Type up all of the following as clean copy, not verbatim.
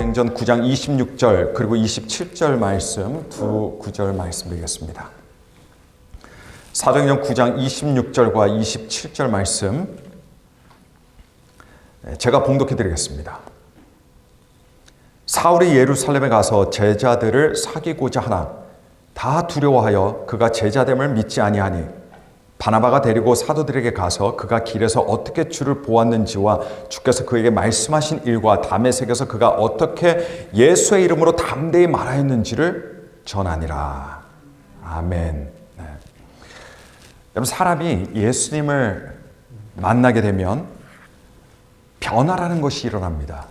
사도행전 9장 26절 그리고 27절 말씀 두 구절 말씀드리겠습니다. 사도행전 9장 26절과 27절 말씀 제가 봉독해 드리겠습니다. 사울이 예루살렘에 가서 제자들을 사귀고자 하나 다 두려워하여 그가 제자됨을 믿지 아니하니 바나바가 데리고 사도들에게 가서 그가 길에서 어떻게 주를 보았는지와 주께서 그에게 말씀하신 일과 다메섹에서 그가 어떻게 예수의 이름으로 담대히 말하였는지를 전하니라. 아멘. 네. 여러분, 사람이 예수님을 만나게 되면 변화라는 것이 일어납니다.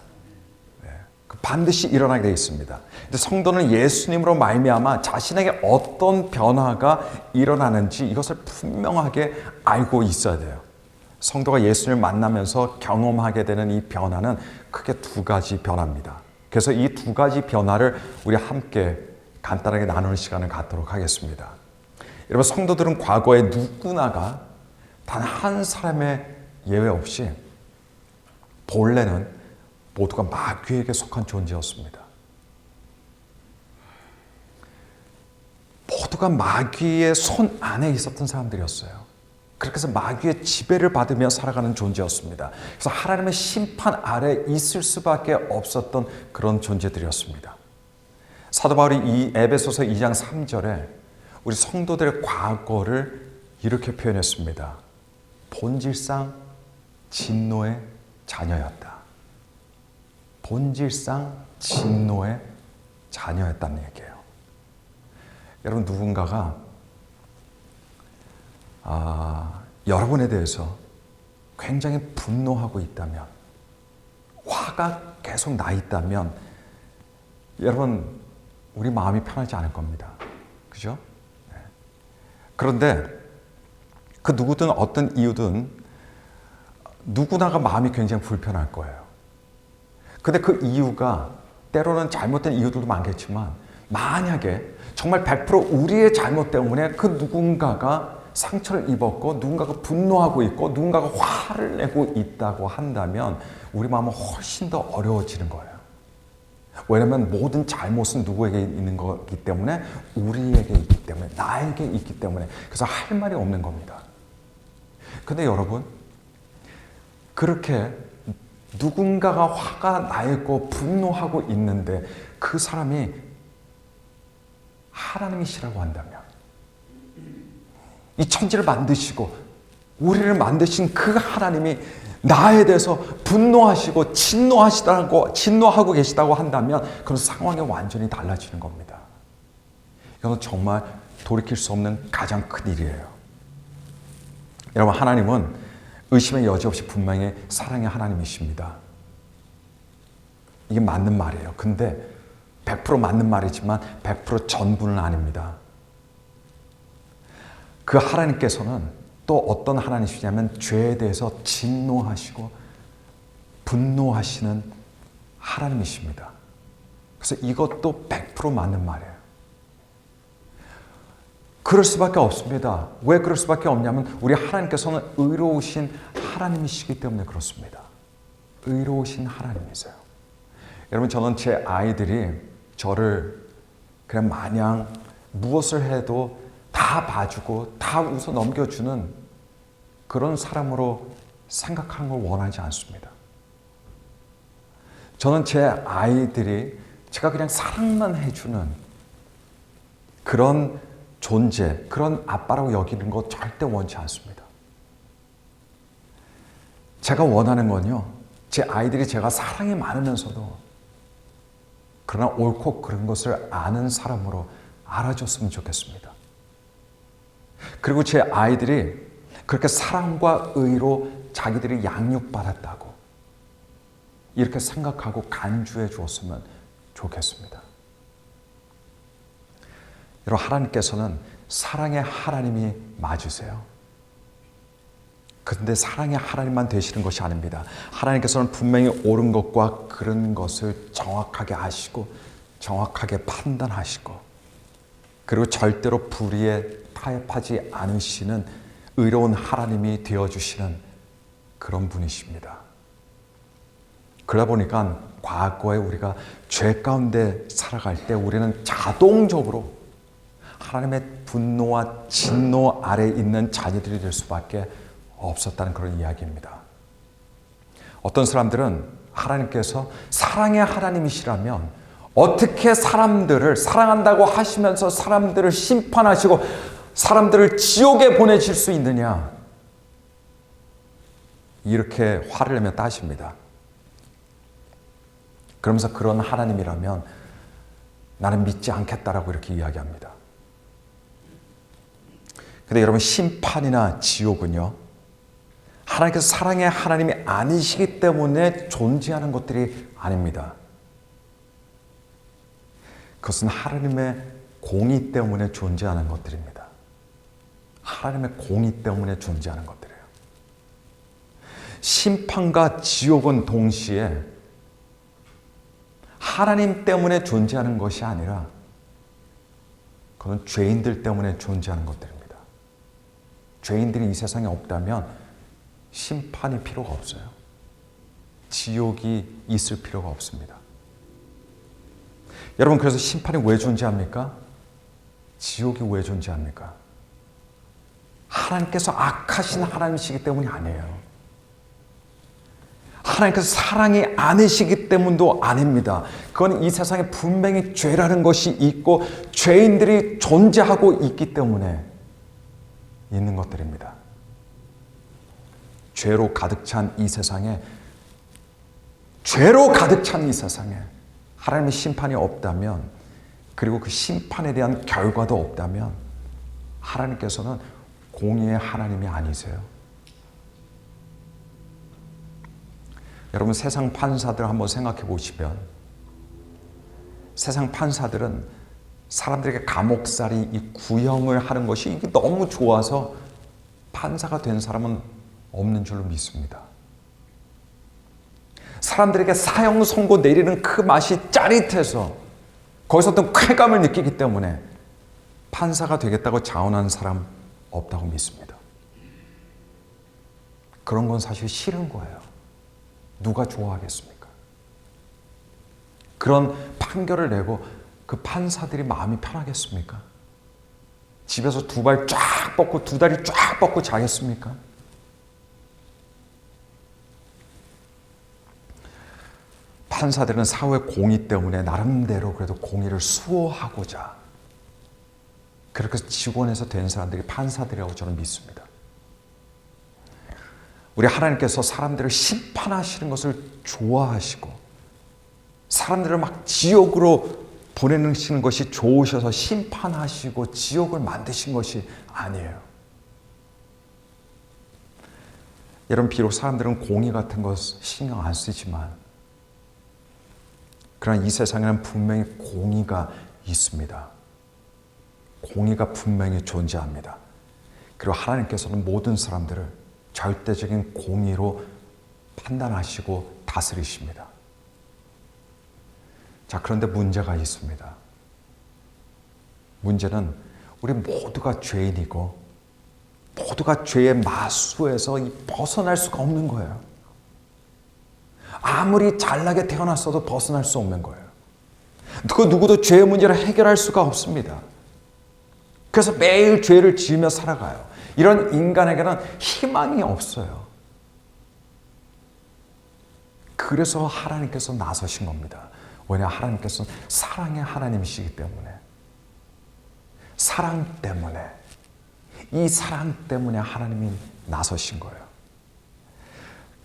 반드시 일어나게 되어 있습니다. 근데 성도는 예수님으로 말미암아 자신에게 어떤 변화가 일어나는지 이것을 분명하게 알고 있어야 돼요. 성도가 예수님을 만나면서 경험하게 되는 이 변화는 크게 두 가지 변화입니다. 그래서 이 두 가지 변화를 우리 함께 간단하게 나누는 시간을 갖도록 하겠습니다. 여러분, 성도들은 과거에 누구나가 단 한 사람의 예외 없이 본래는 모두가 마귀에게 속한 존재였습니다. 모두가 마귀의 손 안에 있었던 사람들이었어요. 그렇게 해서 마귀의 지배를 받으며 살아가는 존재였습니다. 그래서 하나님의 심판 아래 있을 수밖에 없었던 그런 존재들이었습니다. 사도 바울이 이 에베소서 2장 3절에 우리 성도들의 과거를 이렇게 표현했습니다. 본질상 진노의 자녀였다. 본질상 진노의 자녀였다는 얘기예요. 여러분, 누군가가 여러분에 대해서 굉장히 분노하고 있다면, 화가 계속 나 있다면 여러분, 우리 마음이 편하지 않을 겁니다. 그죠? 네. 그런데 그 누구든 어떤 이유든 누구나가 마음이 굉장히 불편할 거예요. 근데 그 이유가 때로는 잘못된 이유들도 많겠지만 만약에 정말 100% 우리의 잘못 때문에 그 누군가가 상처를 입었고 누군가가 분노하고 있고 누군가가 화를 내고 있다고 한다면 우리 마음은 훨씬 더 어려워지는 거예요. 왜냐하면 모든 잘못은 누구에게 있는 거기 때문에 우리에게 있기 때문에 나에게 있기 때문에 그래서 할 말이 없는 겁니다. 근데 여러분, 그렇게 누군가가 화가 나 있고 분노하고 있는데 그 사람이 하나님이시라고 한다면, 이 천지를 만드시고 우리를 만드신 그 하나님이 나에 대해서 분노하시고 진노하고 계시다고 한다면 그런 상황이 완전히 달라지는 겁니다. 이건 정말 돌이킬 수 없는 가장 큰 일이에요. 여러분, 하나님은 의심의 여지 없이 분명히 사랑의 하나님이십니다. 이게 맞는 말이에요. 근데 100% 맞는 말이지만 100% 전부는 아닙니다. 그 하나님께서는 또 어떤 하나님이시냐면 죄에 대해서 진노하시고 분노하시는 하나님이십니다. 그래서 이것도 100% 맞는 말이에요. 그럴 수밖에 없습니다. 왜 그럴 수밖에 없냐면 우리 하나님께서는 의로우신 하나님이시기 때문에 그렇습니다. 의로우신 하나님이세요. 여러분, 저는 제 아이들이 저를 그냥 마냥 무엇을 해도 다 봐주고 다 웃어 넘겨주는 그런 사람으로 생각하는 걸 원하지 않습니다. 저는 제 아이들이 제가 그냥 사랑만 해주는 그런 존재, 그런 아빠라고 여기는 거 절대 원치 않습니다. 제가 원하는 건요, 제 아이들이 제가 사랑이 많으면서도 그러나 옳고 그런 것을 아는 사람으로 알아줬으면 좋겠습니다. 그리고 제 아이들이 그렇게 사랑과 의로 자기들이 양육받았다고 이렇게 생각하고 간주해 주었으면 좋겠습니다. 여러분, 하나님께서는 사랑의 하나님이 맞으세요. 그런데 사랑의 하나님만 되시는 것이 아닙니다. 하나님께서는 분명히 옳은 것과 그른 것을 정확하게 아시고 정확하게 판단하시고 그리고 절대로 불의에 타협하지 않으시는 의로운 하나님이 되어주시는 그런 분이십니다. 그러다 보니까 과거에 우리가 죄 가운데 살아갈 때 우리는 자동적으로 하나님의 분노와 진노 아래에 있는 자녀들이 될 수밖에 없었다는 그런 이야기입니다. 어떤 사람들은 하나님께서 사랑의 하나님이시라면 어떻게 사람들을 사랑한다고 하시면서 사람들을 심판하시고 사람들을 지옥에 보내실 수 있느냐, 이렇게 화를 내며 따집니다. 그러면서 그런 하나님이라면 나는 믿지 않겠다라고 이렇게 이야기합니다. 근데 여러분, 심판이나 지옥은요, 하나님께서 사랑의 하나님이 아니시기 때문에 존재하는 것들이 아닙니다. 그것은 하나님의 공의 때문에 존재하는 것들입니다. 하나님의 공의 때문에 존재하는 것들이에요. 심판과 지옥은 동시에 하나님 때문에 존재하는 것이 아니라 그건 죄인들 때문에 존재하는 것들입니다. 죄인들이 이 세상에 없다면 심판이 필요가 없어요. 지옥이 있을 필요가 없습니다. 여러분, 그래서 심판이 왜 존재합니까? 지옥이 왜 존재합니까? 하나님께서 악하신 하나님이시기 때문이 아니에요. 하나님께서 사랑이 아니시기 때문도 아닙니다. 그건 이 세상에 분명히 죄라는 것이 있고 죄인들이 존재하고 있기 때문에 있는 것들입니다. 죄로 가득 찬 이 세상에, 죄로 가득 찬 이 세상에 하나님의 심판이 없다면, 그리고 그 심판에 대한 결과도 없다면 하나님께서는 공의의 하나님이 아니세요. 여러분, 세상 판사들 한번 생각해 보시면, 세상 판사들은 사람들에게 감옥살이, 이 구형을 하는 것이 이게 너무 좋아서 판사가 된 사람은 없는 줄로 믿습니다. 사람들에게 사형 선고 내리는 그 맛이 짜릿해서 거기서 어떤 쾌감을 느끼기 때문에 판사가 되겠다고 자원하는 사람 없다고 믿습니다. 그런 건 사실 싫은 거예요. 누가 좋아하겠습니까? 그런 판결을 내고 그 판사들이 마음이 편하겠습니까? 집에서 두 발 쫙 뻗고 두 다리 쫙 뻗고 자겠습니까? 판사들은 사회 공의 때문에 나름대로 그래도 공의를 수호하고자 그렇게 직원에서 된 사람들이 판사들이라고 저는 믿습니다. 우리 하나님께서 사람들을 심판하시는 것을 좋아하시고 사람들을 막 지옥으로 보내시는 것이 좋으셔서 심판하시고 지옥을 만드신 것이 아니에요. 여러분, 비록 사람들은 공의 같은 것 신경 안 쓰지만 그러나 이 세상에는 분명히 공의가 있습니다. 공의가 분명히 존재합니다. 그리고 하나님께서는 모든 사람들을 절대적인 공의로 판단하시고 다스리십니다. 자, 그런데 문제가 있습니다. 문제는 우리 모두가 죄인이고 모두가 죄의 마수에서 벗어날 수가 없는 거예요. 아무리 잘나게 태어났어도 벗어날 수 없는 거예요. 그 누구도 죄의 문제를 해결할 수가 없습니다. 그래서 매일 죄를 지으며 살아가요. 이런 인간에게는 희망이 없어요. 그래서 하나님께서 나서신 겁니다. 왜냐, 하나님께서는 사랑의 하나님이시기 때문에, 사랑 때문에, 이 사랑 때문에 하나님이 나서신 거예요.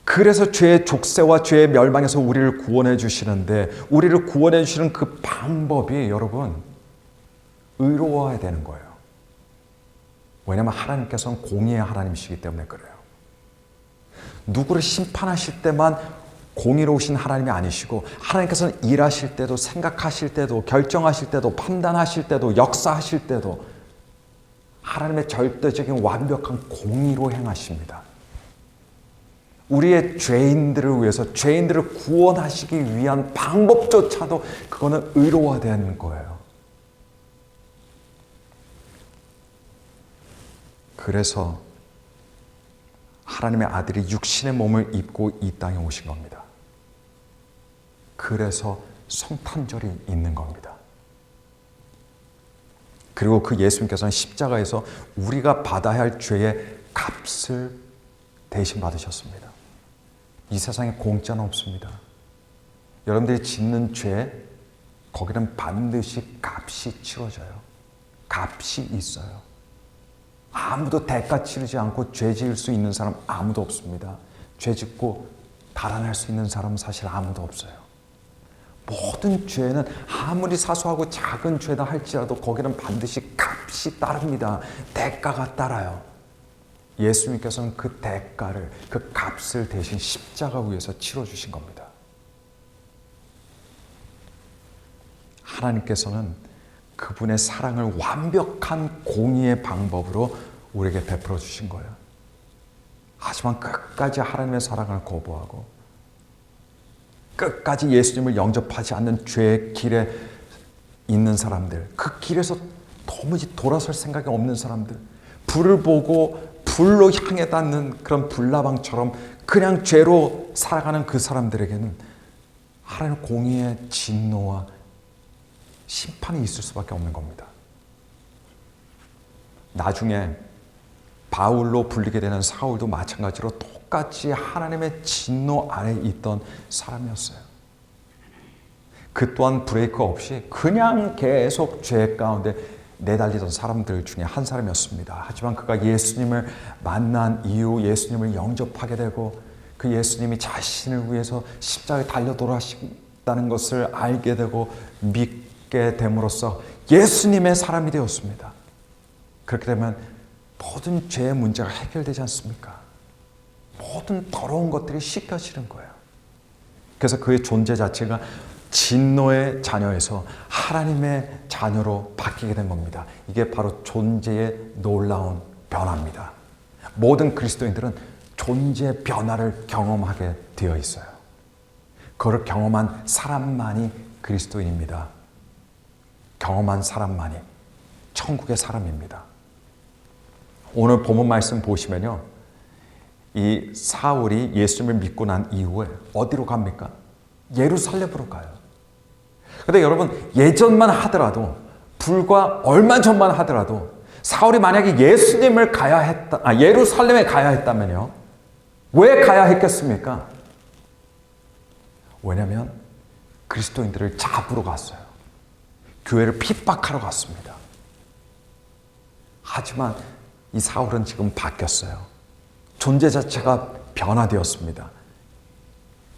그래서 죄의 족쇄와 죄의 멸망에서 우리를 구원해 주시는데, 우리를 구원해 주시는 그 방법이 여러분 의로워야 되는 거예요. 왜냐하면 하나님께서는 공의의 하나님이시기 때문에 그래요. 누구를 심판하실 때만 공의로우신 하나님이 아니시고 하나님께서는 일하실 때도, 생각하실 때도, 결정하실 때도, 판단하실 때도, 역사하실 때도 하나님의 절대적인 완벽한 공의로 행하십니다. 우리의 죄인들을 위해서, 죄인들을 구원하시기 위한 방법조차도 그거는 의로워야 되는 거예요. 그래서 하나님의 아들이 육신의 몸을 입고 이 땅에 오신 겁니다. 그래서 성탄절이 있는 겁니다. 그리고 그 예수님께서는 십자가에서 우리가 받아야 할 죄의 값을 대신 받으셨습니다. 이 세상에 공짜는 없습니다. 여러분들이 짓는 죄, 거기는 반드시 값이 치러져요. 값이 있어요. 아무도 대가 치르지 않고 죄 지을 수 있는 사람 아무도 없습니다. 죄 짓고 달아날 수 있는 사람은 사실 아무도 없어요. 모든 죄는 아무리 사소하고 작은 죄다 할지라도 거기는 반드시 값이 따릅니다. 대가가 따라요. 예수님께서는 그 대가를, 그 값을 대신 십자가 위에서 치러주신 겁니다. 하나님께서는 그분의 사랑을 완벽한 공의의 방법으로 우리에게 베풀어 주신 거예요. 하지만 끝까지 하나님의 사랑을 거부하고 끝까지 예수님을 영접하지 않는 죄의 길에 있는 사람들, 그 길에서 도무지 돌아설 생각이 없는 사람들, 불을 보고 불로 향해 닿는 그런 불나방처럼 그냥 죄로 살아가는 그 사람들에게는 하나님의 공의의 진노와 심판이 있을 수밖에 없는 겁니다. 나중에 바울로 불리게 되는 사울도 마찬가지로 똑같이 하나님의 진노 아래 있던 사람이었어요. 그 또한 브레이크 없이 그냥 계속 죄 가운데 내달리던 사람들 중에 한 사람이었습니다. 하지만 그가 예수님을 만난 이후 예수님을 영접하게 되고 그 예수님이 자신을 위해서 십자가에 달려 돌아가셨다는 것을 알게 되고 믿게 됨으로써 예수님의 사람이 되었습니다. 그렇게 되면 모든 죄의 문제가 해결되지 않습니까? 모든 더러운 것들이 씻겨지는 거예요. 그래서 그의 존재 자체가 진노의 자녀에서 하나님의 자녀로 바뀌게 된 겁니다. 이게 바로 존재의 놀라운 변화입니다. 모든 그리스도인들은 존재 변화를 경험하게 되어 있어요. 그걸 경험한 사람만이 그리스도인입니다. 경험한 사람만이 천국의 사람입니다. 오늘 본문 말씀 보시면요, 이 사울이 예수님을 믿고 난 이후에 어디로 갑니까? 예루살렘으로 가요. 근데 여러분, 예전만 하더라도, 불과 얼마 전만 하더라도 사울이 만약에 예수님을 예루살렘에 가야 했다면요, 왜 가야 했겠습니까? 왜냐하면 그리스도인들을 잡으러 갔어요. 교회를 핍박하러 갔습니다. 하지만 이 사울은 지금 바뀌었어요. 존재 자체가 변화되었습니다.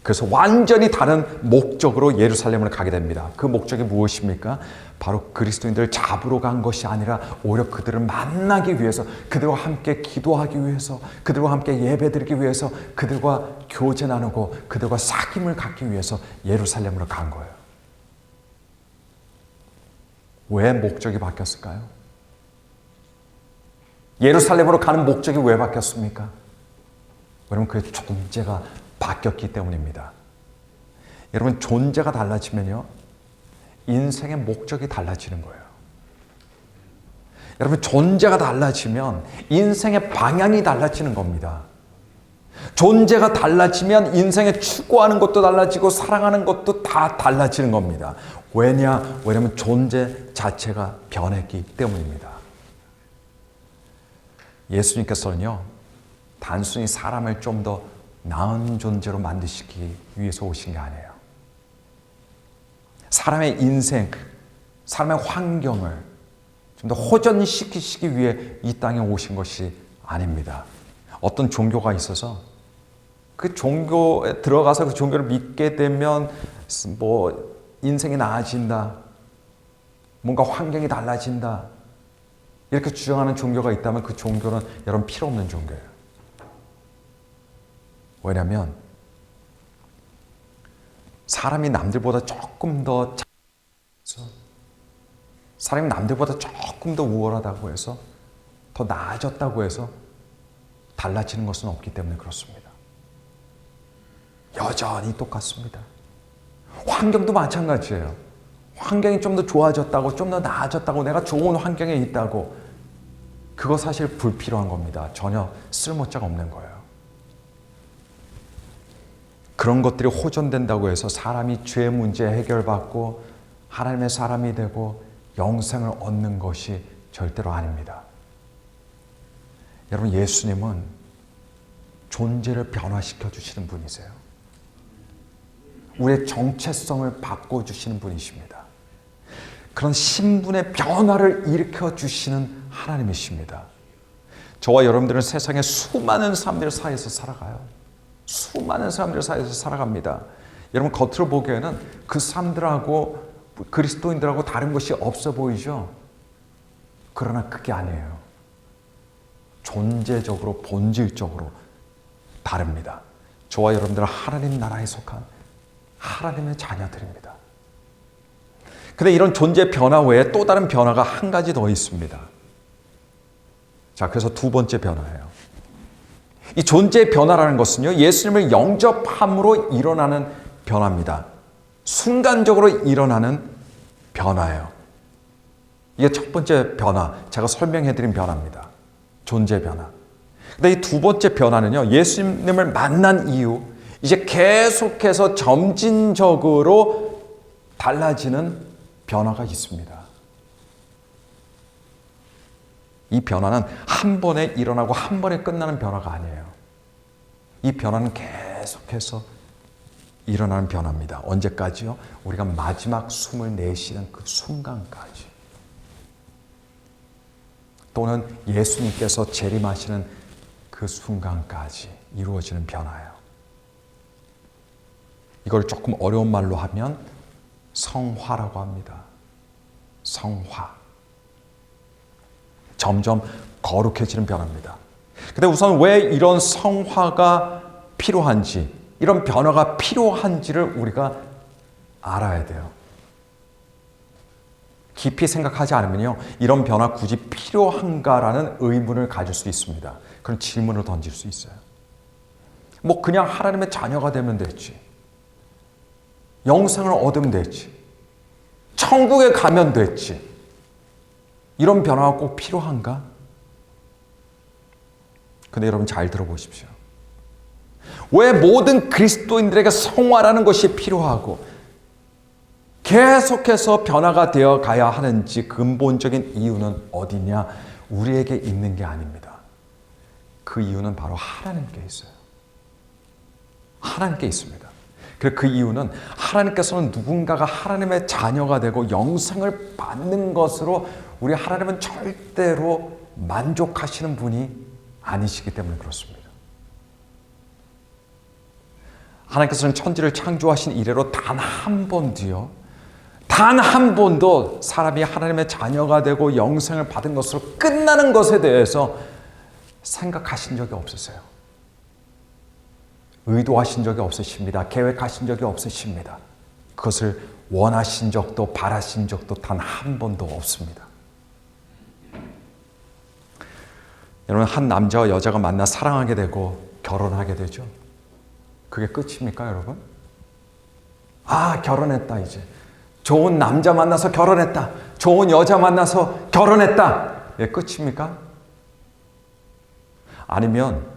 그래서 완전히 다른 목적으로 예루살렘을 가게 됩니다. 그 목적이 무엇입니까? 바로 그리스도인들을 잡으러 간 것이 아니라 오히려 그들을 만나기 위해서, 그들과 함께 기도하기 위해서, 그들과 함께 예배드리기 위해서, 그들과 교제 나누고 그들과 사귐을 갖기 위해서 예루살렘으로 간 거예요. 왜 목적이 바뀌었을까요? 예루살렘으로 가는 목적이 왜 바뀌었습니까? 왜냐하면 그의 존재가 바뀌었기 때문입니다. 여러분, 존재가 달라지면요, 인생의 목적이 달라지는 거예요. 여러분, 존재가 달라지면 인생의 방향이 달라지는 겁니다. 존재가 달라지면 인생에 추구하는 것도 달라지고 사랑하는 것도 다 달라지는 겁니다. 왜냐하면 존재 자체가 변했기 때문입니다. 예수님께서는요, 단순히 사람을 좀 더 나은 존재로 만드시기 위해서 오신 게 아니에요. 사람의 인생, 사람의 환경을 좀 더 호전시키시기 위해 이 땅에 오신 것이 아닙니다. 어떤 종교가 있어서 그 종교에 들어가서 그 종교를 믿게 되면 뭐 인생이 나아진다, 뭔가 환경이 달라진다, 이렇게 주장하는 종교가 있다면 그 종교는 여러분 필요 없는 종교예요. 왜냐하면 사람이 남들보다 조금 더 사람이 남들보다 조금 더 우월하다고 해서, 더 나아졌다고 해서 달라지는 것은 없기 때문에 그렇습니다. 여전히 똑같습니다. 환경도 마찬가지예요. 환경이 좀 더 좋아졌다고, 좀 더 나아졌다고, 내가 좋은 환경에 있다고, 그거 사실 불필요한 겁니다. 전혀 쓸모자가 없는 거예요. 그런 것들이 호전된다고 해서 사람이 죄 문제 해결받고 하나님의 사람이 되고 영생을 얻는 것이 절대로 아닙니다. 여러분, 예수님은 존재를 변화시켜 주시는 분이세요. 우리의 정체성을 바꿔주시는 분이십니다. 그런 신분의 변화를 일으켜 주시는 하나님이십니다. 저와 여러분들은 세상에 수많은 사람들 사이에서 살아가요. 수많은 사람들 사이에서 살아갑니다. 여러분, 겉으로 보기에는 그 사람들하고 그리스도인들하고 다른 것이 없어 보이죠? 그러나 그게 아니에요. 존재적으로 본질적으로 다릅니다. 저와 여러분들은 하나님 나라에 속한 하나님의 자녀들입니다. 근데 이런 존재 변화 외에 또 다른 변화가 한 가지 더 있습니다. 자, 그래서 두 번째 변화예요. 이 존재의 변화라는 것은요, 예수님을 영접함으로 일어나는 변화입니다. 순간적으로 일어나는 변화예요. 이게 첫 번째 변화, 제가 설명해드린 변화입니다. 존재 변화. 근데 이 두 번째 변화는요, 예수님을 만난 이후 이제 계속해서 점진적으로 달라지는 변화가 있습니다. 이 변화는 한 번에 일어나고 한 번에 끝나는 변화가 아니에요. 이 변화는 계속해서 일어나는 변화입니다. 언제까지요? 우리가 마지막 숨을 내쉬는 그 순간까지. 또는 예수님께서 재림하시는 그 순간까지 이루어지는 변화예요. 이걸 조금 어려운 말로 하면 성화라고 합니다. 성화. 점점 거룩해지는 변화입니다. 근데 우선 왜 이런 성화가 필요한지, 이런 변화가 필요한지를 우리가 알아야 돼요. 깊이 생각하지 않으면요, 이런 변화 굳이 필요한가라는 의문을 가질 수 있습니다. 그런 질문을 던질 수 있어요. 뭐 그냥 하나님의 자녀가 되면 됐지. 영생을 얻으면 됐지. 천국에 가면 됐지. 이런 변화가 꼭 필요한가? 근데 여러분 잘 들어보십시오. 왜 모든 그리스도인들에게 성화라는 것이 필요하고 계속해서 변화가 되어 가야 하는지 근본적인 이유는 어디냐? 우리에게 있는 게 아닙니다. 그 이유는 바로 하나님께 있어요. 하나님께 있습니다. 그리고 그 이유는 하나님께서는 누군가가 하나님의 자녀가 되고 영생을 받는 것으로 우리 하나님은 절대로 만족하시는 분이 아니시기 때문에 그렇습니다. 하나님께서는 천지를 창조하신 이래로 단 한 번도요, 단 한 번도 사람이 하나님의 자녀가 되고 영생을 받은 것으로 끝나는 것에 대해서 생각하신 적이 없으세요. 의도하신 적이 없으십니다. 계획하신 적이 없으십니다. 그것을 원하신 적도 바라신 적도 단 한 번도 없습니다. 여러분, 한 남자와 여자가 만나 사랑하게 되고 결혼하게 되죠. 그게 끝입니까, 여러분? 아, 결혼했다, 이제. 좋은 남자 만나서 결혼했다. 좋은 여자 만나서 결혼했다. 예, 끝입니까? 아니면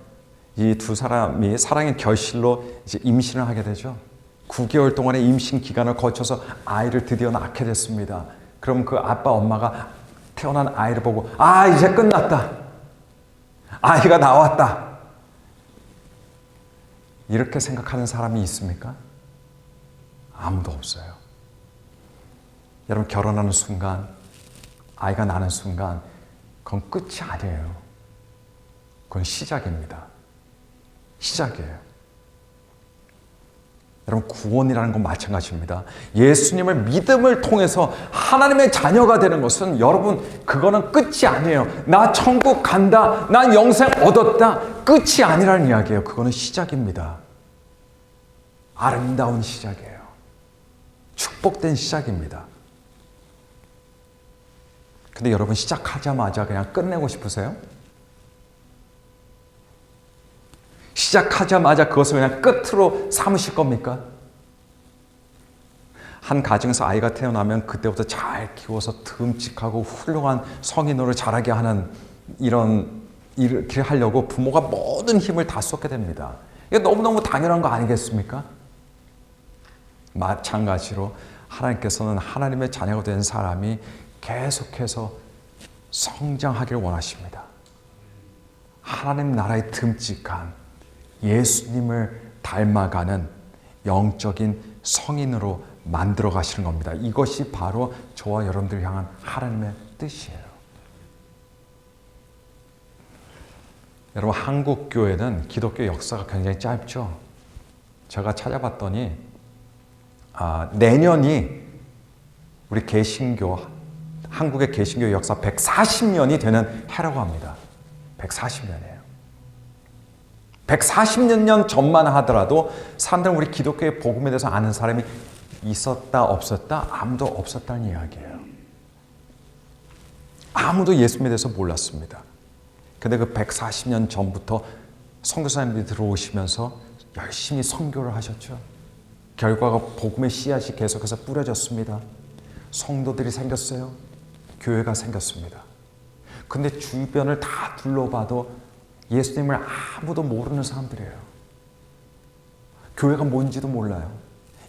이 두 사람이 사랑의 결실로 이제 임신을 하게 되죠. 9개월 동안의 임신 기간을 거쳐서 아이를 드디어 낳게 됐습니다. 그럼 그 아빠, 엄마가 태어난 아이를 보고, 아, 이제 끝났다. 아이가 나왔다. 이렇게 생각하는 사람이 있습니까? 아무도 없어요. 여러분, 결혼하는 순간, 아이가 나는 순간, 그건 끝이 아니에요. 그건 시작입니다. 시작이에요. 여러분, 구원이라는 건 마찬가지입니다. 예수님을 믿음을 통해서 하나님의 자녀가 되는 것은, 여러분, 그거는 끝이 아니에요. 나 천국 간다, 난 영생 얻었다, 끝이 아니라는 이야기예요. 그거는 시작입니다. 아름다운 시작이에요. 축복된 시작입니다. 근데 여러분, 시작하자마자 그냥 끝내고 싶으세요? 시작하자마자 그것을 그냥 끝으로 삼으실 겁니까? 한 가정에서 아이가 태어나면 그때부터 잘 키워서 듬직하고 훌륭한 성인으로 자라게 하는 이런 일을 하려고 부모가 모든 힘을 다 쏟게 됩니다. 이게 너무너무 당연한 거 아니겠습니까? 마찬가지로 하나님께서는 하나님의 자녀가 된 사람이 계속해서 성장하길 원하십니다. 하나님 나라의 듬직한 예수님을 닮아가는 영적인 성인으로 만들어 가시는 겁니다. 이것이 바로 저와 여러분들을 향한 하나님의 뜻이에요. 여러분, 한국 교회는 기독교 역사가 굉장히 짧죠. 제가 찾아봤더니 내년이 우리 개신교, 한국의 개신교 역사 140년이 되는 해라고 합니다. 140년이에요. 140년 전만 하더라도 사람들은 우리 기독교의 복음에 대해서 아는 사람이 있었다 없었다? 아무도 없었다는 이야기예요. 아무도 예수님에 대해서 몰랐습니다. 근데 그 140년 전부터 선교사님들이 들어오시면서 열심히 선교를 하셨죠. 결과가 복음의 씨앗이 계속해서 뿌려졌습니다. 성도들이 생겼어요. 교회가 생겼습니다. 근데 주변을 다 둘러봐도 예수님을 아무도 모르는 사람들이에요. 교회가 뭔지도 몰라요.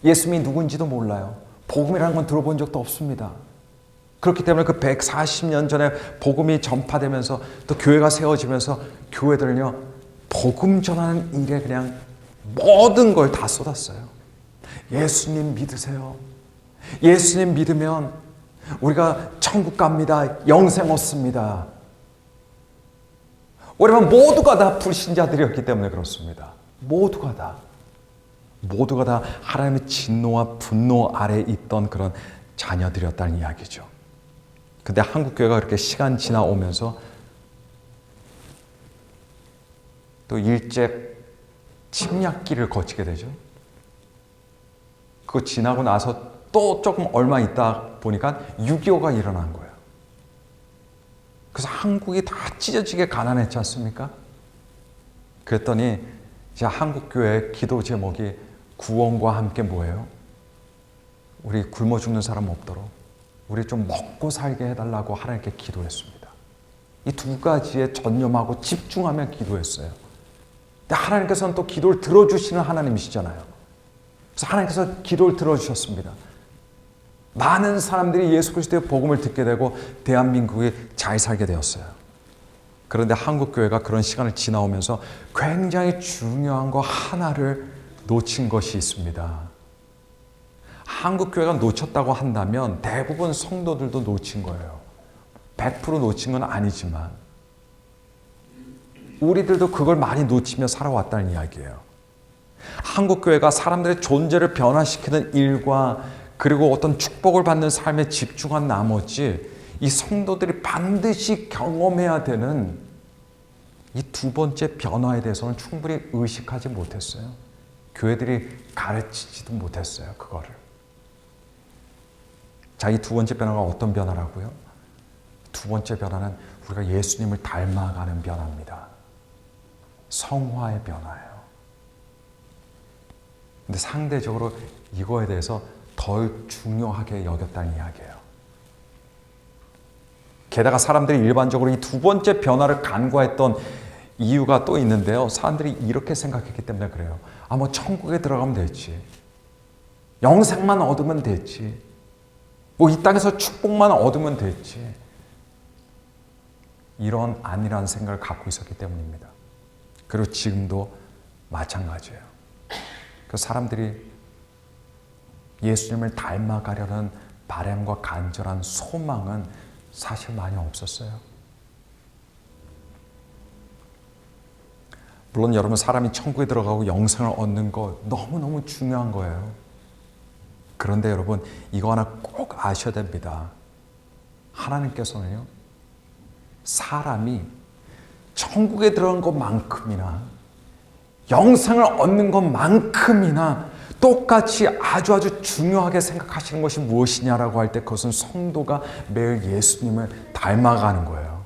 예수님이 누군지도 몰라요. 복음이라는 건 들어본 적도 없습니다. 그렇기 때문에 그 140년 전에 복음이 전파되면서 또 교회가 세워지면서 교회들은요, 복음 전하는 일에 그냥 모든 걸 다 쏟았어요. 예수님 믿으세요. 예수님 믿으면 우리가 천국 갑니다. 영생 얻습니다. 왜냐하면 모두가 다 불신자들이었기 때문에 그렇습니다. 모두가 다 하나님의 진노와 분노 아래에 있던 그런 자녀들이었다는 이야기죠. 근데 한국 교회가 그렇게 시간 지나오면서 또 일제 침략기를 거치게 되죠. 그거 지나고 나서 또 조금 얼마 있다 보니까 6.25가 일어난 거예요. 그래서 한국이 다 찢어지게 가난했지 않습니까? 그랬더니 이제 한국교회 기도 제목이 구원과 함께 뭐예요? 우리 굶어 죽는 사람 없도록 우리 좀 먹고 살게 해달라고 하나님께 기도했습니다. 이 두 가지에 전념하고 집중하며 기도했어요. 근데 하나님께서는 또 기도를 들어주시는 하나님이시잖아요. 그래서 하나님께서 기도를 들어주셨습니다. 많은 사람들이 예수 그리스도의 복음을 듣게 되고 대한민국이 잘 살게 되었어요. 그런데 한국교회가 그런 시간을 지나오면서 굉장히 중요한 거 하나를 놓친 것이 있습니다. 한국교회가 놓쳤다고 한다면 대부분 성도들도 놓친 거예요. 100% 놓친 건 아니지만 우리들도 그걸 많이 놓치며 살아왔다는 이야기예요. 한국교회가 사람들의 존재를 변화시키는 일과 그리고 어떤 축복을 받는 삶에 집중한 나머지 이 성도들이 반드시 경험해야 되는 이 두 번째 변화에 대해서는 충분히 의식하지 못했어요. 교회들이 가르치지도 못했어요. 그거를. 자, 이 두 번째 변화가 어떤 변화라고요? 두 번째 변화는 우리가 예수님을 닮아가는 변화입니다. 성화의 변화예요. 근데 상대적으로 이거에 대해서 덜 중요하게 여겼다는 이야기예요. 게다가 사람들이 일반적으로 이 두 번째 변화를 간과했던 이유가 또 있는데요. 사람들이 이렇게 생각했기 때문에 그래요. 뭐 천국에 들어가면 됐지. 영생만 얻으면 됐지. 이 땅에서 축복만 얻으면 됐지. 이런 안일한 생각을 갖고 있었기 때문입니다. 그리고 지금도 마찬가지예요. 그 사람들이 예수님을 닮아가려는 바람과 간절한 소망은 사실 많이 없었어요. 물론 여러분, 사람이 천국에 들어가고 영생을 얻는 거 너무너무 중요한 거예요. 그런데 여러분, 이거 하나 꼭 아셔야 됩니다. 하나님께서는요, 사람이 천국에 들어간 것만큼이나 영생을 얻는 것만큼이나 똑같이 아주 중요하게 생각하시는 것이 무엇이냐라고 할 때 그것은 성도가 매일 예수님을 닮아가는 거예요.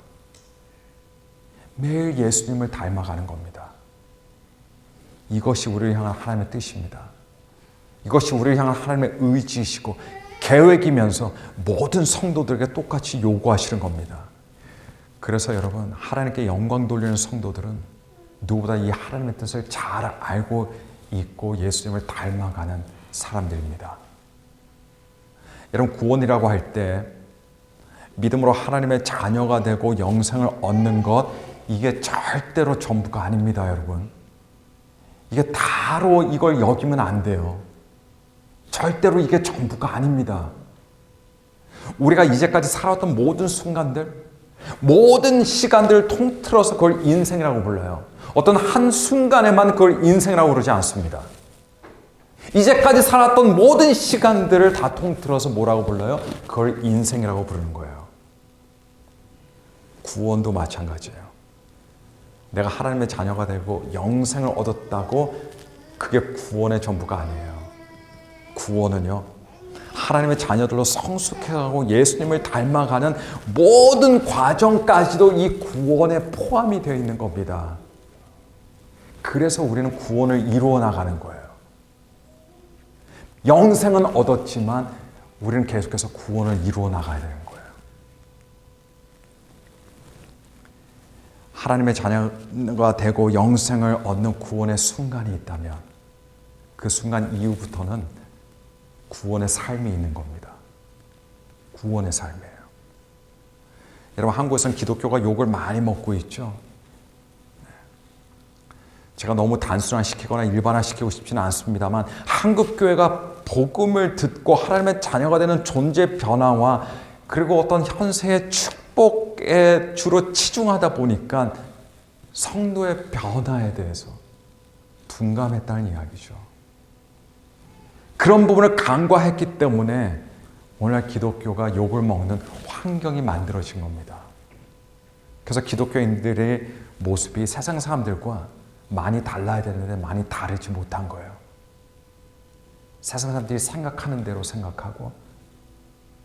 매일 예수님을 닮아가는 겁니다. 이것이 우리를 향한 하나님의 뜻입니다. 이것이 우리를 향한 하나님의 의지이시고 계획이면서 모든 성도들에게 똑같이 요구하시는 겁니다. 그래서 여러분, 하나님께 영광 돌리는 성도들은 누구보다 이 하나님의 뜻을 잘 알고 있고 예수님을 닮아가는 사람들입니다. 여러분, 구원이라고 할 때 믿음으로 하나님의 자녀가 되고 영생을 얻는 것, 이게 절대로 전부가 아닙니다, 여러분. 이게 다로 이걸 여기면 안 돼요. 절대로 이게 전부가 아닙니다. 우리가 이제까지 살았던 모든 순간들, 모든 시간들을 통틀어서 그걸 인생이라고 불러요. 어떤 한 순간에만 그걸 인생이라고 그러지 않습니다. 이제까지 살았던 모든 시간들을 다 통틀어서 뭐라고 불러요? 그걸 인생이라고 부르는 거예요. 구원도 마찬가지예요. 내가 하나님의 자녀가 되고 영생을 얻었다고 그게 구원의 전부가 아니에요. 구원은요, 하나님의 자녀들로 성숙해가고 예수님을 닮아가는 모든 과정까지도 이 구원에 포함이 되어 있는 겁니다. 그래서 우리는 구원을 이루어 나가는 거예요. 영생은 얻었지만 우리는 계속해서 구원을 이루어 나가야 되는 거예요. 하나님의 자녀가 되고 영생을 얻는 구원의 순간이 있다면 그 순간 이후부터는 구원의 삶이 있는 겁니다. 구원의 삶이에요. 여러분, 한국에서는 기독교가 욕을 많이 먹고 있죠. 제가 너무 단순화시키거나 일반화시키고 싶지는 않습니다만 한국교회가 복음을 듣고 하나님의 자녀가 되는 존재 변화와 그리고 어떤 현세의 축복에 주로 치중하다 보니까 성도의 변화에 대해서 둔감했다는 이야기죠. 그런 부분을 간과했기 때문에 오늘날 기독교가 욕을 먹는 환경이 만들어진 겁니다. 그래서 기독교인들의 모습이 세상 사람들과 많이 달라야 되는데 많이 다르지 못한 거예요. 세상 사람들이 생각하는 대로 생각하고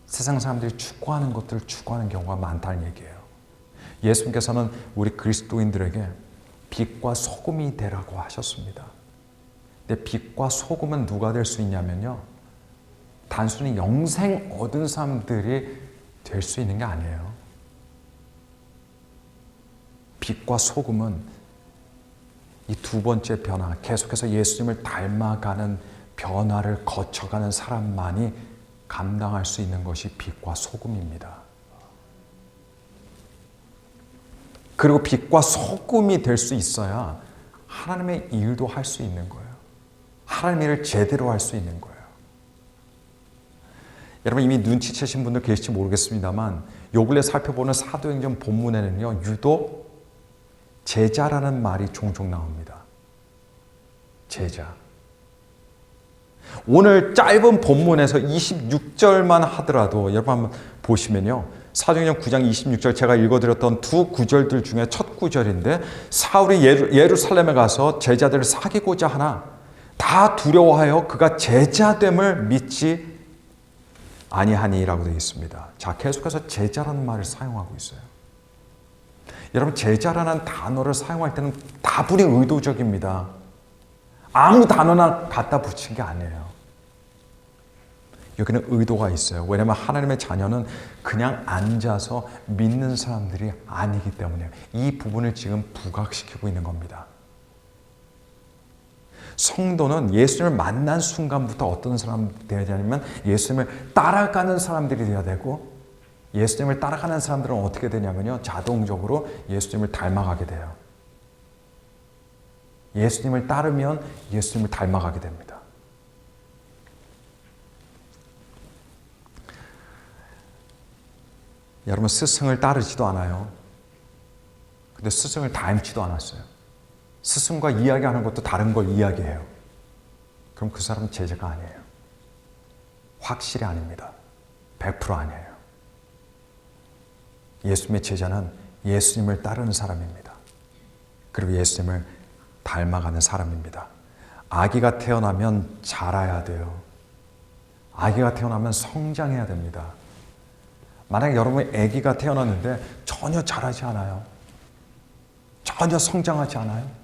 세상 사람들이 추구하는 것들을 추구하는 경우가 많다는 얘기예요. 예수님께서는 우리 그리스도인들에게 빛과 소금이 되라고 하셨습니다. 근데 빛과 소금은 누가 될 수 있냐면요, 단순히 영생 얻은 사람들이 될 수 있는 게 아니에요. 빛과 소금은 이 두 번째 변화, 계속해서 예수님을 닮아가는 변화를 거쳐가는 사람만이 감당할 수 있는 것이 빛과 소금입니다. 그리고 빛과 소금이 될 수 있어야 하나님의 일도 할 수 있는 거예요. 하나님의 일을 제대로 할 수 있는 거예요. 여러분, 이미 눈치채신 분들 계실지 모르겠습니다만 요 근래 살펴보는 사도행전 본문에는요, 유독 제자라는 말이 종종 나옵니다. 제자. 오늘 짧은 본문에서 26절만 하더라도 여러분 한번 보시면요, 사도행전 9장 26절 제가 읽어드렸던 두 구절들 중에 첫 구절인데, 사울이 예루살렘에 가서 제자들을 사귀고자 하나 다 두려워하여 그가 제자됨을 믿지 아니하니라고 되어 있습니다. 자, 계속해서 제자라는 말을 사용하고 있어요. 여러분, 제자라는 단어를 사용할 때는 다분히 의도적입니다. 아무 단어나 갖다 붙인 게 아니에요. 여기는 의도가 있어요. 왜냐하면 하나님의 자녀는 그냥 앉아서 믿는 사람들이 아니기 때문에 이 부분을 지금 부각시키고 있는 겁니다. 성도는 예수님을 만난 순간부터 어떤 사람이 되어야 되냐면 예수님을 따라가는 사람들이 되어야 되고, 예수님을 따라가는 사람들은 어떻게 되냐면요, 자동적으로 예수님을 닮아가게 돼요. 예수님을 따르면 예수님을 닮아가게 됩니다. 여러분, 스승을 따르지도 않아요. 근데 스승을 닮지도 않았어요. 스승과 이야기하는 것도 다른 걸 이야기해요. 그럼 그 사람은 제자가 아니에요. 확실히 아닙니다. 100% 아니에요. 예수님의 제자는 예수님을 따르는 사람입니다. 그리고 예수님을 닮아가는 사람입니다. 아기가 태어나면 자라야 돼요. 아기가 태어나면 성장해야 됩니다. 만약에 여러분의 아기가 태어났는데 전혀 자라지 않아요. 전혀 성장하지 않아요.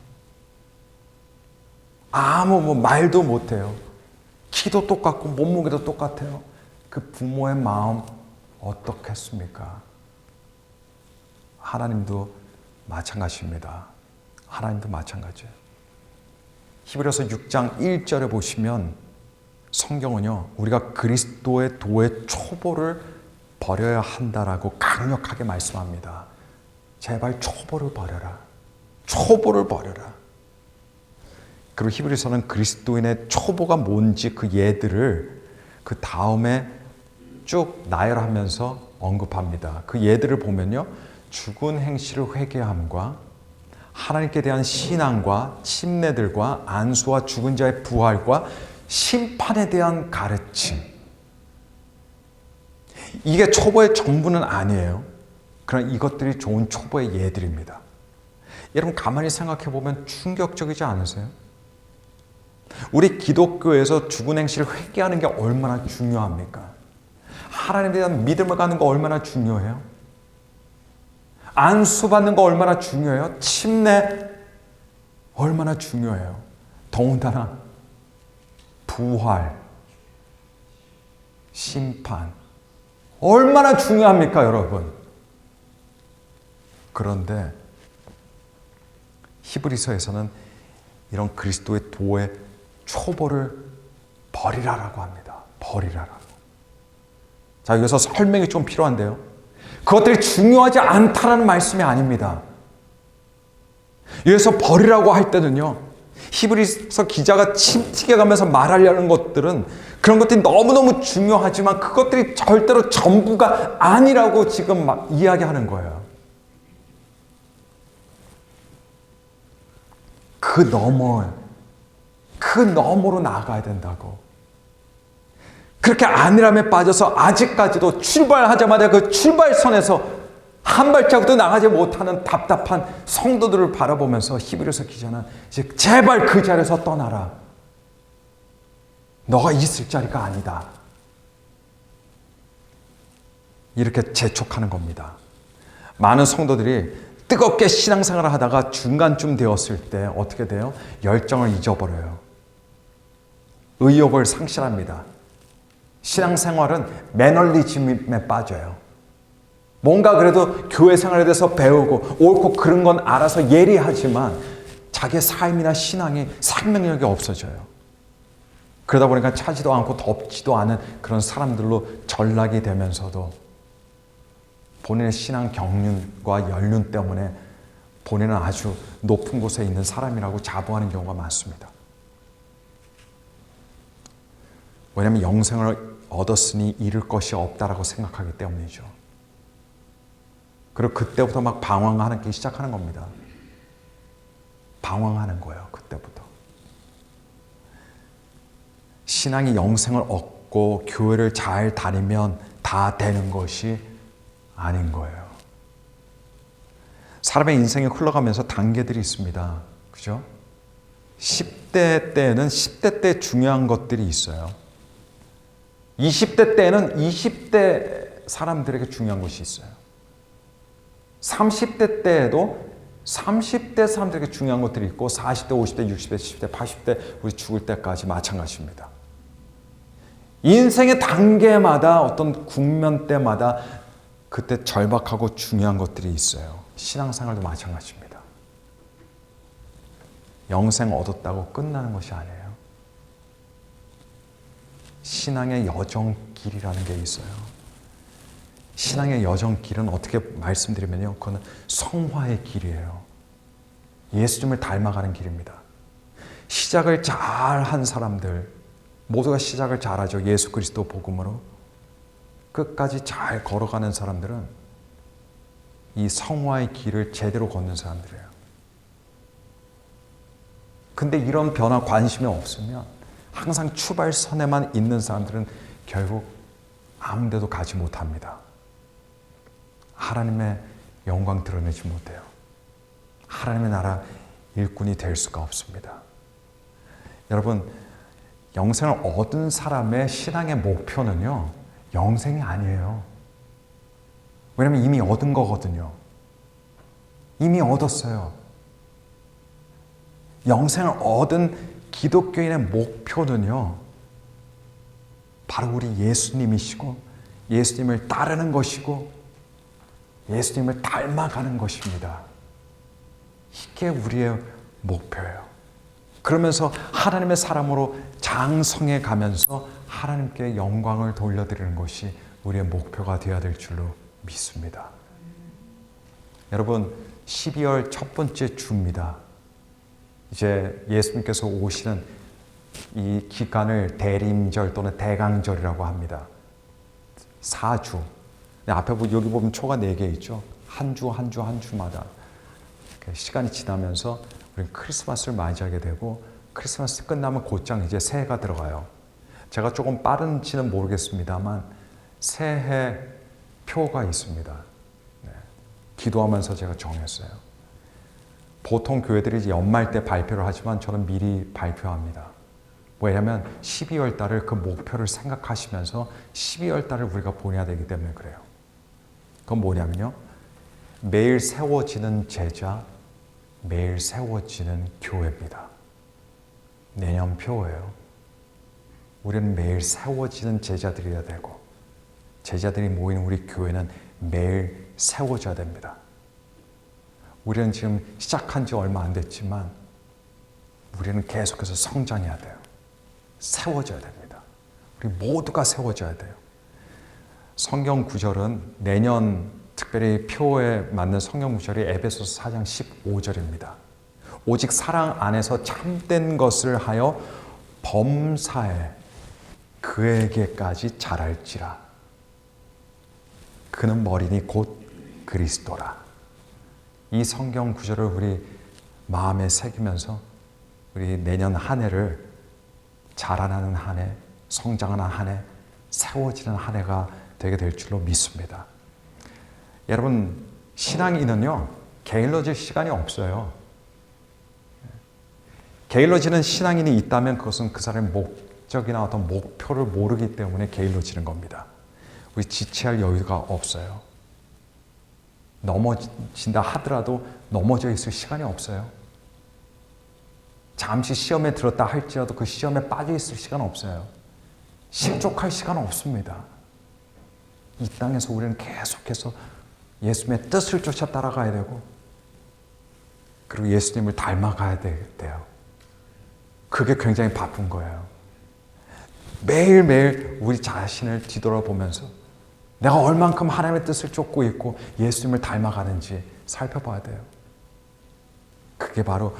아무 말도 못해요. 키도 똑같고 몸무게도 똑같아요. 그 부모의 마음 어떻겠습니까? 하나님도 마찬가지입니다. 하나님도 마찬가지예요. 히브리서 6장 1절에 보시면 성경은요, 우리가 그리스도의 도의 초보를 버려야 한다라고 강력하게 말씀합니다. 제발 초보를 버려라. 초보를 버려라. 그리고 히브리서는 그리스도인의 초보가 뭔지 그 예들을 그 다음에 쭉 나열하면서 언급합니다. 그 예들을 보면요, 죽은 행실을 회개함과 하나님께 대한 신앙과 침례들과 안수와 죽은 자의 부활과 심판에 대한 가르침. 이게 초보의 전부는 아니에요. 그러나 이것들이 좋은 초보의 예들입니다. 여러분 가만히 생각해 보면 충격적이지 않으세요? 우리 기독교에서 죽은 행실을 회개하는 게 얼마나 중요합니까? 하나님에 대한 믿음을 갖는 거 얼마나 중요해요? 안수 받는 거 얼마나 중요해요? 침례 얼마나 중요해요? 더군다나 부활, 심판 얼마나 중요합니까, 여러분? 그런데 히브리서에서는 이런 그리스도의 도의 초보를 버리라라고 합니다. 버리라라고. 자, 여기서 설명이 좀 필요한데요. 그것들이 중요하지 않다라는 말씀이 아닙니다. 여기서 버리라고 할 때는요, 히브리서 기자가 침튀겨가면서 말하려는 것들은 그런 것들이 너무너무 중요하지만 그것들이 절대로 전부가 아니라고 지금 막 이야기하는 거예요. 그 너머로 나아가야 된다고. 그렇게 안일함에 빠져서 아직까지도 출발하자마자 그 출발선에서 한 발자국도 나가지 못하는 답답한 성도들을 바라보면서 히브리서 기자는 이제 제발 그 자리에서 떠나라. 너가 있을 자리가 아니다. 이렇게 재촉하는 겁니다. 많은 성도들이 뜨겁게 신앙생활을 하다가 중간쯤 되었을 때 어떻게 돼요? 열정을 잊어버려요. 의욕을 상실합니다. 신앙생활은 매너리즘에 빠져요. 뭔가 그래도 교회 생활에 대해서 배우고 옳고 그른 건 알아서 예리하지만 자기의 삶이나 신앙이 생명력이 없어져요. 그러다 보니까 차지도 않고 덥지도 않은 그런 사람들로 전락이 되면서도 본인의 신앙 경륜과 연륜 때문에 본인은 아주 높은 곳에 있는 사람이라고 자부하는 경우가 많습니다. 왜냐하면 영생을 얻었으니 잃을 것이 없다라고 생각하기 때문이죠. 그리고 그때부터 막 방황하기 시작하는 겁니다. 방황하는 거예요. 그때부터. 신앙이 영생을 얻고 교회를 잘 다니면 다 되는 것이 아닌 거예요. 사람의 인생이 흘러가면서 단계들이 있습니다. 그죠? 10대 때는 10대 때 중요한 것들이 있어요. 20대 때는 20대 사람들에게 중요한 것이 있어요. 30대 때에도 30대 사람들에게 중요한 것들이 있고 40대, 50대, 60대, 70대, 80대 우리 죽을 때까지 마찬가지입니다. 인생의 단계마다 어떤 국면 때마다 그때 절박하고 중요한 것들이 있어요. 신앙생활도 마찬가지입니다. 영생 얻었다고 끝나는 것이 아니에요. 신앙의 여정길이라는 게 있어요. 신앙의 여정길은 어떻게 말씀드리면요, 그거는 성화의 길이에요. 예수님을 닮아가는 길입니다. 시작을 잘한 사람들, 모두가 시작을 잘하죠. 예수 그리스도 복음으로. 끝까지 잘 걸어가는 사람들은 이 성화의 길을 제대로 걷는 사람들이에요. 근데 이런 변화 관심이 없으면 항상 출발선에만 있는 사람들은 결국 아무 데도 가지 못합니다. 하나님의 영광 드러내지 못해요. 하나님의 나라 일꾼이 될 수가 없습니다. 여러분, 영생을 얻은 사람의 신앙의 목표는요, 영생이 아니에요. 왜냐하면 이미 얻은 거거든요. 이미 얻었어요. 영생을 얻은 기독교인의 목표는요, 바로 우리 예수님이시고 예수님을 따르는 것이고 예수님을 닮아가는 것입니다. 이게 우리의 목표예요. 그러면서 하나님의 사람으로 장성해 가면서 하나님께 영광을 돌려드리는 것이 우리의 목표가 되어야 될 줄로 믿습니다. 여러분, 12월 첫 번째 주입니다. 이제 예수님께서 오시는 이 기간을 대림절 또는 대강절이라고 합니다. 4주. 앞에 여기 보면 초가 4개 있죠. 한 주 한 주 한 주마다 시간이 지나면서 우리는 크리스마스를 맞이하게 되고, 크리스마스 끝나면 곧장 이제 새해가 들어가요. 제가 조금 빠른지는 모르겠습니다만 새해 표가 있습니다. 네. 기도하면서 제가 정했어요. 보통 교회들이 이제 연말 때 발표를 하지만 저는 미리 발표합니다. 왜냐하면 12월 달을 그 목표를 생각하시면서 12월 달을 우리가 보내야 되기 때문에 그래요. 그건 뭐냐면요, 매일 세워지는 제자, 매일 세워지는 교회입니다. 내년 표예요. 우리는 매일 세워지는 제자들이어야 되고, 제자들이 모이는 우리 교회는 매일 세워져야 됩니다. 우리는 지금 시작한 지 얼마 안 됐지만 우리는 계속해서 성장해야 돼요. 세워져야 됩니다. 우리 모두가 세워져야 돼요. 성경 구절은 내년 특별히 표에 맞는 성경 구절이 에베소서 4장 15절입니다. 오직 사랑 안에서 참된 것을 하여 범사에 그에게까지 자랄지라. 그는 머리니 곧 그리스도라. 이 성경 구절을 우리 마음에 새기면서 우리 내년 한 해를 자라나는 한 해, 성장하는 한 해, 세워지는 한 해가 되게 될 줄로 믿습니다. 여러분, 신앙인은요, 게을러질 시간이 없어요. 게을러지는 신앙인이 있다면 그것은 그 사람의 목적이나 어떤 목표를 모르기 때문에 게을러지는 겁니다. 우리 지체할 여유가 없어요. 넘어진다 하더라도 넘어져 있을 시간이 없어요. 잠시 시험에 들었다 할지라도 그 시험에 빠져 있을 시간 없어요. 실족할 시간 없습니다. 이 땅에서 우리는 계속해서 예수님의 뜻을 쫓아 따라가야 되고, 그리고 예수님을 닮아가야 돼요. 그게 굉장히 바쁜 거예요. 매일매일 우리 자신을 뒤돌아보면서 내가 얼만큼 하나님의 뜻을 쫓고 있고 예수님을 닮아가는지 살펴봐야 돼요. 그게 바로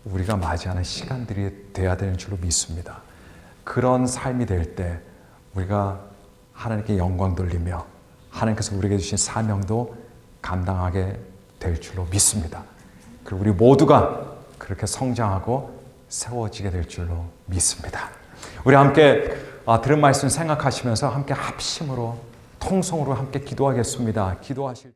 우리가 맞이하는 시간들이 돼야 되는 줄로 믿습니다. 그런 삶이 될 때 우리가 하나님께 영광 돌리며 하나님께서 우리에게 주신 사명도 감당하게 될 줄로 믿습니다. 그리고 우리 모두가 그렇게 성장하고 세워지게 될 줄로 믿습니다. 우리 함께 들은 말씀 생각하시면서 함께 합심으로 통성으로 함께 기도하겠습니다. 기도하실